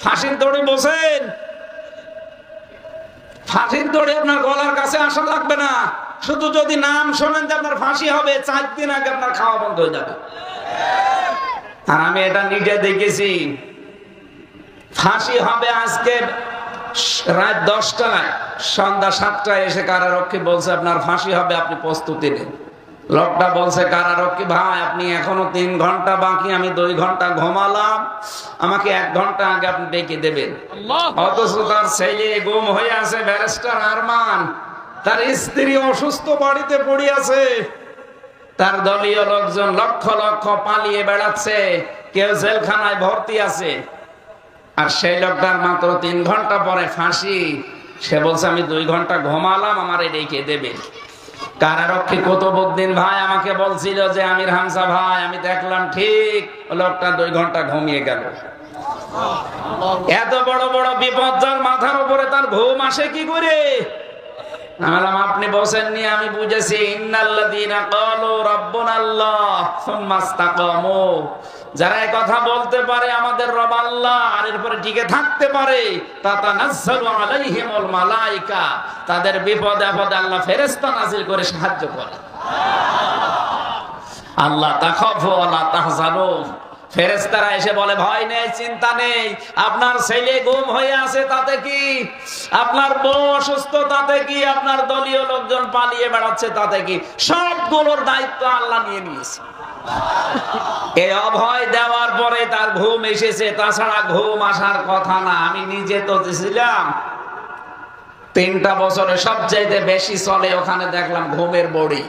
ফাঁসির দড়ি বসেন, ফাঁসির দড়ি আপনার গলার কাছে আসা লাগবে না। শুধু যদি নাম শোনেন যে আপনার ফাঁসি হবে, 4 দিন আগে আপনার খাওয়া বন্ধ হয়ে যাবে। আর আমি এটা নিজে দেখেছি। ফাঁসি হবে আজকে রাত 10টায়, সন্ধ্যা 7টায় এসে কারারক্ষী বলছে আপনার ফাঁসি হবে, আপনি প্রস্তুতি নেন। লোকটা বলছে কারারক্ষী ভাই আপনি এখনো 3 ঘন্টা বাকি, আমি 2 ঘন্টা ঘুমালাম, আমাকে 1 ঘন্টা আগে আপনি ডেকে দেবেন। অথচ তার ছেলে গুম হয়ে আছে, ব্যারিস্টার আরমান, তার স্ত্রী অসুস্থ বাড়িতে পড়ে আছে, তার দলীয় লোকজন লক্ষ লক্ষ পালিয়ে বেড়াচ্ছে, কেউ জেলখানায় ভর্তি আছে। আর সেই লোকটার মাত্র 3 ঘন্টা পরে ফাঁসি। সে বলছে আমি 2 ঘন্টা ঘুমালাম, আমার ডেকে দেবেন। কারারক্ষী কুতুবউদ্দিন ভাই আমাকে বলছিল যে আমির হামজা ভাই আমি দেখলাম ঠিক লোকটা 2 ঘন্টা ঘুমিয়ে গেল। এত বড় বড় বিপদ যার মাথার উপরে, তার ঘুম আসে কি করে? আপনি বসেননি, আমি বুঝেছি। ইন্নাল্লাযীনা ক্বালু রাব্বুনাল্লাহ সুম্মা ইসতাকামু, যারা এই কথা বলতে পারে আমাদের রব আল্লাহ, আর এরপরে টিকে থাকতে পারে, তাতানাজ্জালু আলাইহিমুল মালায়েকা, তাদের বিপদে আপদে আল্লাহ ফেরেশতা নাজিল করে সাহায্য করে। আল্লাহ তাখাফু ওয়ালা তাহজানু, ফেরেশতারা এসে বলে ভয় নেই, চিন্তা নেই, আপনার ছেলে গুম হয়ে আছে তাতে কি, আপনার বউ অসুস্থ তাতে কি, আপনার দলীয় লোকজন পালিয়ে বেড়াচ্ছে তাতে কি, সবগুলোর দায়িত্ব আল্লাহ নিয়ে নিয়েছে। এই অভয় দেওয়ার পরে তার ঘুম এসেছে, তাছাড়া ঘুম আসার কথা না। আমি নিজে তো ছিলাম 3টা বছরে সবচাইতে বেশি চলে ওখানে, দেখলাম ঘুমের বড়ি।